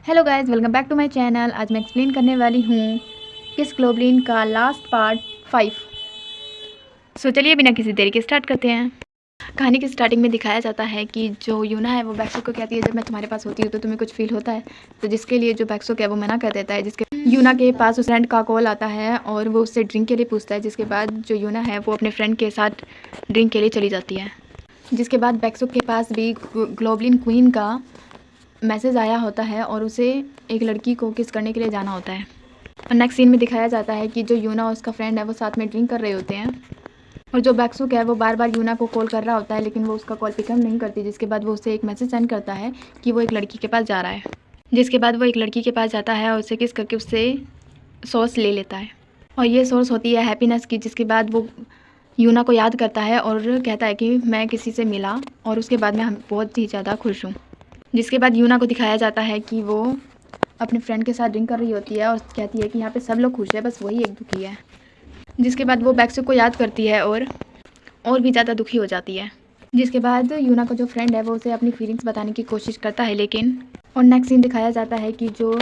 Hello guys, welcome back to my channel. आज मैं explain करने वाली हूँ किस ग्लोबलिन का लास्ट पार्ट 5। सो चलिए बिना किसी देरी के स्टार्ट करते हैं। कहानी की स्टार्टिंग में दिखाया जाता है कि जो यूना है वो बैक्सुक को कहती है, जब मैं तुम्हारे पास होती हूँ तो तुम्हें कुछ फील होता है। तो जिसके लिए जो बैक्सुक है वो मना कर देता है। जिसके यूना के पास उस फ्रेंड का कॉल आता है और वो उससे ड्रिंक के लिए पूछता है। जिसके बाद जो यूना है वो अपने फ्रेंड के साथ ड्रिंक के लिए चली जाती है। जिसके बाद बैक्सुक के पास भी ग्लोबलिन क्वीन का मैसेज आया होता है और उसे एक लड़की को किस करने के लिए जाना होता है। और नेक्स्ट सीन में दिखाया जाता है कि जो यूना और उसका फ्रेंड है वो साथ में ड्रिंक कर रहे होते हैं और जो बैक्सुक है वो बार बार यूना को कॉल कर रहा होता है, लेकिन वो उसका कॉल पिकअप नहीं करती। जिसके बाद वो उसे एक मैसेज सेंड करता है कि वो एक लड़की के पास जा रहा है। जिसके बाद वो एक लड़की के पास जाता है और उसे किस करके उससे सोर्स ले लेता है और ये सोर्स होती है हैप्पीनेस की। जिसके बाद वो यूना को याद करता है और कहता है कि मैं किसी से मिला और उसके बाद मैं बहुत ही ज़्यादा खुश हूँ। जिसके बाद यूना को दिखाया जाता है कि वो अपने फ्रेंड के साथ ड्रिंक कर रही होती है और कहती है कि यहाँ पे सब लोग खुश है, बस वही एक दुखी है। जिसके बाद वो बैक्सुक को याद करती है और भी ज़्यादा दुखी हो जाती है। जिसके बाद यूना का जो फ्रेंड है वो उसे अपनी फीलिंग्स बताने की कोशिश करता है, लेकिन और नेक्स्ट सीन दिखाया जाता है कि जो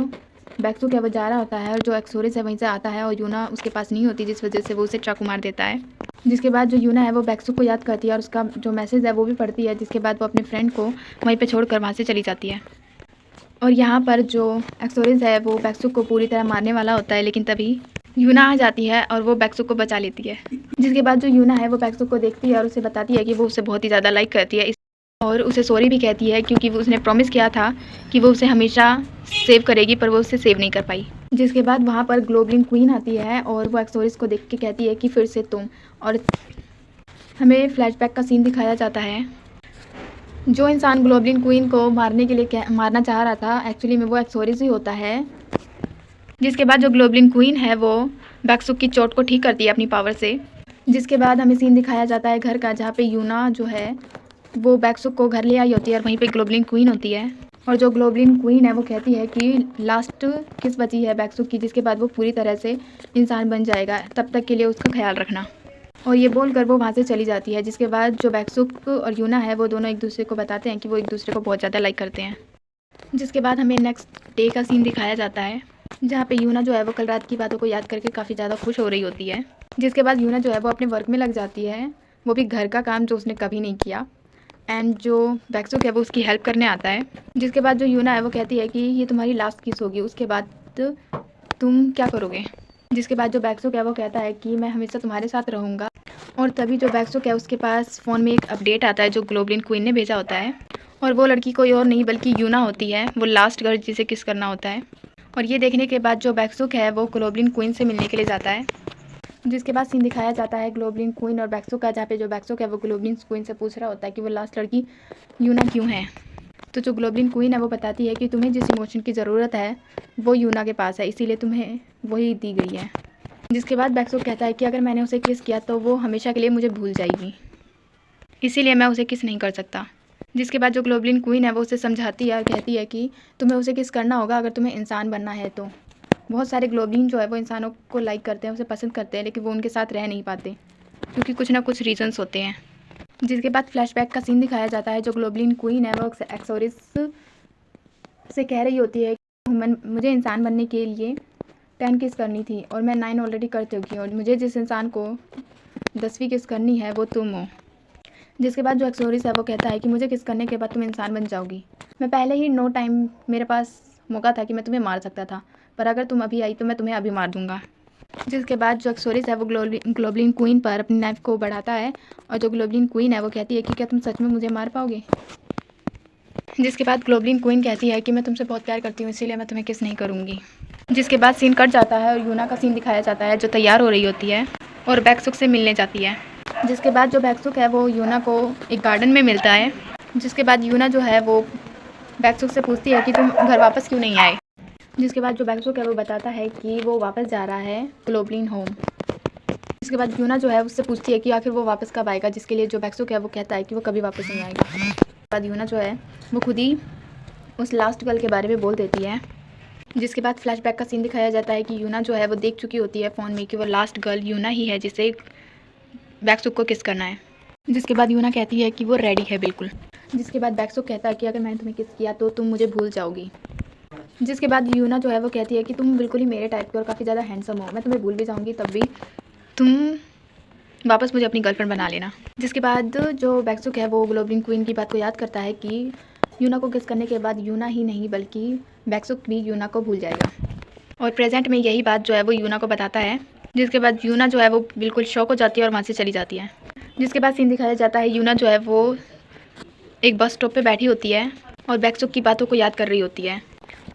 बैक्सुक है वो जा रहा होता है और जो एक्सोरिस है वहीं से आता है और यूना उसके पास नहीं होती, जिस वजह से वो उसे चाकू मार देता है। जिसके बाद जो यूना है वो बैक्सुक को याद करती है और उसका जो मैसेज है वो भी पढ़ती है। जिसके बाद वो अपने फ्रेंड को वहीं पे छोड़कर वहाँ से चली जाती है। और यहाँ पर जो एक्सोरिस है वो बैक्सुक को पूरी तरह मारने वाला होता है, लेकिन तभी यूना आ जाती है और वो बैक्सुक को बचा लेती है। जिसके बाद जो यूना है वो बैक्सुक को देखती है और उसे बताती है कि वो उसे बहुत ही ज़्यादा लाइक करती है और उसे सॉरी भी कहती है, क्योंकि वो उसने प्रॉमिस किया था कि वो उसे हमेशा सेव करेगी, पर वो उसे सेव नहीं कर पाई। जिसके बाद वहाँ पर ग्लोबलिन क्वीन आती है और वो एक्सोरिस को देख के कहती है कि फिर से तुम। और हमें फ्लैशबैक का सीन दिखाया जाता है। जो इंसान ग्लोबलिन क्वीन को मारने के लिए मारना चाह रहा था, एक्चुअली में वो एक्सोरिस ही होता है। जिसके बाद जो ग्लोबलिन क्वीन है वो बैक्सुक की चोट को ठीक करती है अपनी पावर से। जिसके बाद हमें सीन दिखाया जाता है घर का, जहाँ पे यूना जो है वो बैक्सुक को घर ले आई होती है और वहीं पे ग्लोबलिन क्वीन होती है। और जो ग्लोबलिन क्वीन है वो कहती है कि लास्ट किस बची है बैक्सुक की, जिसके बाद वो पूरी तरह से इंसान बन जाएगा, तब तक के लिए उसका ख्याल रखना। और ये बोलकर वो वहाँ से चली जाती है। जिसके बाद जो बैक्सुक और यूना है वो दोनों एक दूसरे को बताते हैं कि वो एक दूसरे को बहुत ज़्यादा लाइक करते हैं। जिसके बाद हमें नेक्स्ट डे का सीन दिखाया जाता है, जहाँ पे यूना जो है वो कल रात की बातों को याद करके काफ़ी ज़्यादा खुश हो रही होती है। जिसके बाद यूना जो है वो अपने वर्क में लग जाती है, वो भी घर का काम जो उसने कभी नहीं किया। एंड जो बैक्सुक है वो उसकी हेल्प करने आता है। जिसके बाद जो यूना है वो कहती है कि ये तुम्हारी लास्ट किस होगी, उसके बाद तुम क्या करोगे। जिसके बाद जो बैक्सुक है वो कहता है कि मैं हमेशा तुम्हारे साथ रहूँगा। और तभी जो बैक्सुक है उसके पास फ़ोन में एक अपडेट आता है जो ग्लोबलिन क्वीन ने भेजा होता है, और वो लड़की कोई और नहीं बल्कि यूना होती है, वो लास्ट गर्ल जिसे किस करना होता है। और ये देखने के बाद जो बैक्सुक है वो ग्लोबलिन क्वीन से मिलने के लिए जाता है। जिसके बाद सीन दिखाया जाता है ग्लोबलिन क्वीन और बैक्सुक का, जहाँ पे जो बैक्सुक है वो ग्लोबलिन क्वीन से पूछ रहा होता है कि वो लास्ट लड़की यूना क्यों है। तो जो ग्लोबलिन क्वीन है वो बताती है कि तुम्हें जिस इमोशन की ज़रूरत है वो यूना के पास है, इसीलिए तुम्हें वही दी गई है। जिसके बाद बैक्सुक कहता है कि अगर मैंने उसे किस किया तो वो हमेशा के लिए मुझे भूल जाएगी, इसीलिए मैं उसे किस नहीं कर सकता। जिसके बाद जो ग्लोबलिन क्वीन है वो उसे समझाती है और कहती है कि तुम्हें उसे किस करना होगा अगर तुम्हें इंसान बनना है तो। बहुत सारे ग्लोबलिन जो है वो इंसानों को लाइक करते हैं, उसे पसंद करते हैं, लेकिन वो उनके साथ रह नहीं पाते क्योंकि कुछ ना कुछ रीजंस होते हैं। जिसके बाद फ्लैशबैक का सीन दिखाया जाता है। जो ग्लोबलिन क्वीन है वो एक्सोरिस से कह रही होती है कि मुझे इंसान बनने के लिए 10 किस करनी थी और मैं 9 ऑलरेडी कर चुकी हूँ, और मुझे जिस इंसान को 10वीं किस करनी है वो तुम हो। जिसके बाद जो एक्सोरिस है वो कहता है कि मुझे किस करने के बाद तुम इंसान बन जाओगी। मैं पहले ही नो टाइम मेरे पास मौका था कि मैं तुम्हें मार सकता था, पर अगर तुम अभी आई तो मैं तुम्हें अभी मार दूंगा। जिसके बाद जो एक्सोरिस है वो ग्लोबलिन क्वीन पर अपनी नाइफ को बढ़ाता है और जो ग्लोबलिन क्वीन है वो कहती है कि क्या तुम सच में मुझे मार पाओगे। जिसके बाद ग्लोबलिन क्वीन कहती है कि मैं तुमसे बहुत प्यार करती हूँ, इसीलिए मैं तुम्हें किस नहीं करूँगी। जिसके बाद सीन कट जाता है और यूना का सीन दिखाया जाता है जो तैयार हो रही होती है और बैक्सुक से मिलने जाती है। जिसके बाद जो बैक्सुक है वो यूना को एक गार्डन में मिलता है। जिसके बाद यूना जो है वो बैक्सुक से पूछती है कि तुम घर वापस क्यों नहीं आए। जिसके बाद जो बैक्सुक है वो बताता है कि वो वापस जा रहा है ग्लोबलिन होम। इसके बाद यूना जो है उससे पूछती है कि आखिर वो वापस कब आएगा, जिसके लिए जो बैक्सुक है वो कहता है कि वो कभी वापस नहीं आएगा। उसके बाद यूना जो है वो खुद ही उस लास्ट गर्ल के बारे में बोल देती है। जिसके बाद फ्लैशबैक का सीन दिखाया जाता है कि यूना जो है वो देख चुकी होती है फ़ोन में कि वो लास्ट गर्ल यूना ही है जिसे बैक्सुक को किस करना है। जिसके बाद यूना कहती है कि वो रेडी है बिल्कुल। जिसके बाद बैक्सुक कहता है कि अगर मैंने तुम्हें किस किया तो तुम मुझे भूल जाओगी। जिसके बाद यूना जो है वो कहती है कि तुम बिल्कुल ही मेरे टाइप के और काफ़ी ज़्यादा हैंडसम हो, मैं तुम्हें भूल भी जाऊँगी तब भी तुम वापस मुझे अपनी गर्लफ्रेंड बना लेना। जिसके बाद जो बैक्सुक है वो ग्लोबलिन क्वीन की बात को याद करता है कि यूना को किस करने के बाद यूना ही नहीं बल्कि बैक्सुक भी यूना को भूल जाएगा, और प्रेजेंट में यही बात जो है वो यूना को बताता है। जिसके बाद यूना जो है वो बिल्कुल शॉक हो जाती है और वहाँ से चली जाती है। जिसके बाद सीन दिखाया जाता है यूना जो है वो एक बस स्टॉप पे बैठी होती है और बैक्सुक की बातों को याद कर रही होती है।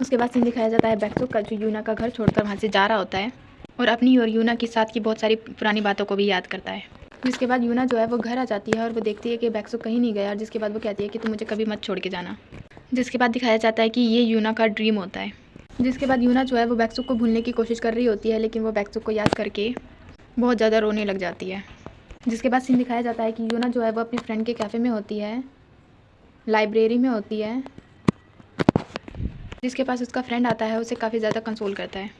उसके बाद सीन दिखाया जाता है बैक्सुक का जो यूना का घर छोड़कर वहाँ से जा रहा होता है और अपनी और यूना के साथ की बहुत सारी पुरानी बातों को भी याद करता है। जिसके बाद यूना जो है वो घर आ जाती है और वो देखती है कि बैक्सुक कहीं नहीं गया, और जिसके बाद वो कहती है कि तुम मुझे कभी मत छोड़ के जाना। जिसके बाद दिखाया जाता है कि ये यूना का ड्रीम होता है। जिसके बाद यूना जो है वो बैक्सुक को भूलने की कोशिश कर रही होती है, लेकिन वो बैक्सुक को याद करके बहुत ज़्यादा रोने लग जाती है। जिसके बाद सीन दिखाया जाता है कि यूना जो है वो अपनी फ्रेंड के कैफ़े में होती है, लाइब्रेरी में होती है, जिसके पास उसका फ्रेंड आता है, उसे काफ़ी ज़्यादा कंसोल करता है।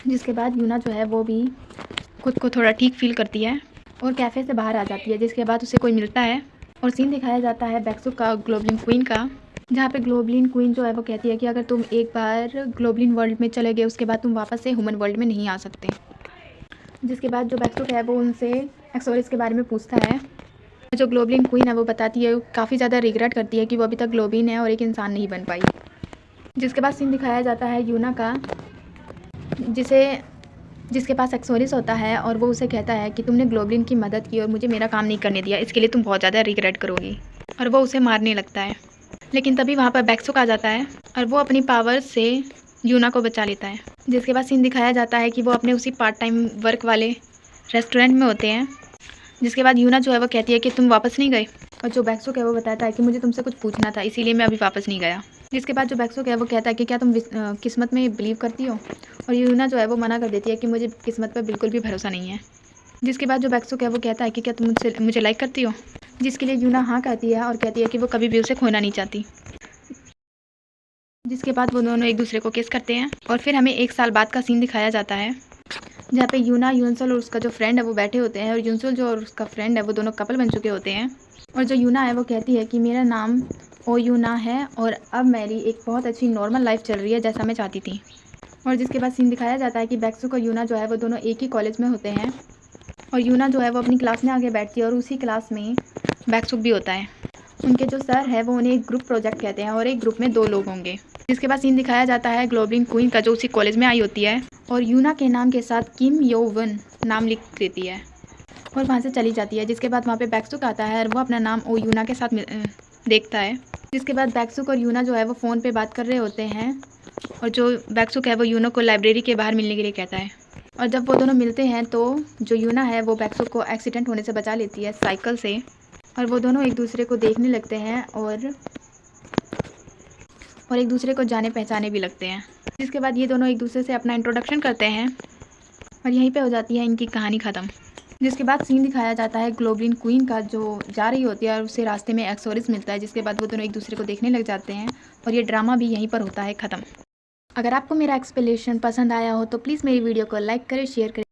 जिसके बाद यूना जो है वो भी खुद को थोड़ा ठीक फील करती है और कैफ़े से बाहर आ जाती है। जिसके बाद उसे कोई मिलता है और सीन दिखाया जाता है बैक्सुक का ग्लोबलिन क्वीन का, जहाँ पे ग्लोबलिन क्वीन जो है वो कहती है कि अगर तुम एक बार ग्लोबलिन वर्ल्ड में चले गए उसके बाद तुम वापस से ह्यूमन वर्ल्ड में नहीं आ सकते। जिसके बाद जो बैक्सुक है वो उनसे एक्सोरिस के बारे में पूछता है। जो ग्लोबलिन क्वीन है वो बताती है, काफ़ी ज़्यादा रिग्रेट करती है कि वो अभी तक ग्लोबलिन है और एक इंसान नहीं बन पाई। जिसके बाद सीन दिखाया जाता है यूना का, जिसके पास एक्सोरिस होता है और वो उसे कहता है कि तुमने ग्लोबलिन की मदद की और मुझे मेरा काम नहीं करने दिया, इसके लिए तुम बहुत ज़्यादा रिग्रेट करोगी, और वो उसे मारने लगता है। लेकिन तभी वहाँ पर बैक्सुक आ जाता है और वो अपनी पावर से यूना को बचा लेता है। जिसके बाद सीन दिखाया जाता है कि वो अपने उसी पार्ट टाइम वर्क वाले रेस्टोरेंट में होते हैं। जिसके बाद यूना जो है वो कहती है कि तुम वापस नहीं गए, और जो बैक्सुक है वो बताता है कि मुझे तुमसे कुछ पूछना था, इसीलिए मैं अभी वापस नहीं गया। जिसके बाद जो बैक्सुक है वो कहता है कि क्या तुम किस्मत में बिलीव करती हो, और यूना जो है वो मना कर देती है कि मुझे किस्मत पर बिल्कुल भी भरोसा नहीं है। जिसके बाद जो बैक्सुक है वो कहता है कि क्या तुम मुझे लाइक करती हो, जिसके लिए यूना हाँ कहती है और कहती है कि वो कभी भी उसे खोना नहीं चाहती। जिसके बाद वो दोनों एक दूसरे को किस करते हैं और फिर हमें 1 साल बाद का सीन दिखाया जाता है, जहाँ पे यूना, यूनसुल और उसका जो फ्रेंड है वो बैठे होते हैं, और यूनसुल जो और उसका फ्रेंड है वो दोनों कपल बन चुके होते हैं। और जो यूना है वो कहती है कि मेरा नाम ओ यूना है और अब मेरी एक बहुत अच्छी नॉर्मल लाइफ चल रही है जैसा मैं चाहती थी। और जिसके बाद सीन दिखाया जाता है कि बैक्सुक और यूना जो है वो दोनों एक ही कॉलेज में होते हैं, और यूना जो है वो अपनी क्लास में आगे बैठती है और उसी क्लास में बैक्सुक भी होता है। उनके जो सर है वो उन्हें एक ग्रुप प्रोजेक्ट कहते हैं और एक ग्रुप में 2 लोग होंगे। जिसके बाद सीन दिखाया जाता है ग्लोबलिन क्वीन का, जो उसी कॉलेज में आई होती है और यूना के नाम के साथ किम यो वन नाम लिख देती है और वहाँ से चली जाती है। जिसके बाद वहाँ पे बैक्सुक आता है और वो अपना नाम ओ यूना के साथ देखता है। जिसके बाद बैक्सुक और यूना जो है वो फ़ोन पे बात कर रहे होते हैं, और जो बैक्सुक है वो यूना को लाइब्रेरी के बाहर मिलने के लिए कहता है। और जब वो दोनों मिलते हैं तो जो यूना है वो बैक्सुक को एक्सीडेंट होने से बचा लेती है साइकिल से, और वो दोनों एक दूसरे को देखने लगते हैं और एक दूसरे को जाने पहचाने भी लगते हैं। जिसके बाद ये दोनों एक दूसरे से अपना इंट्रोडक्शन करते हैं और यहीं पे हो जाती है इनकी कहानी ख़त्म। जिसके बाद सीन दिखाया जाता है ग्लोबलिन क्वीन का, जो जा रही होती है और उसे रास्ते में एक्सोरिस मिलता है। जिसके बाद वो दोनों एक दूसरे को देखने लग जाते हैं और ये ड्रामा भी यहीं पर होता है ख़त्म। अगर आपको मेरा एक्सप्लेनेशन पसंद आया हो तो प्लीज़ मेरी वीडियो को लाइक करें, शेयर करें।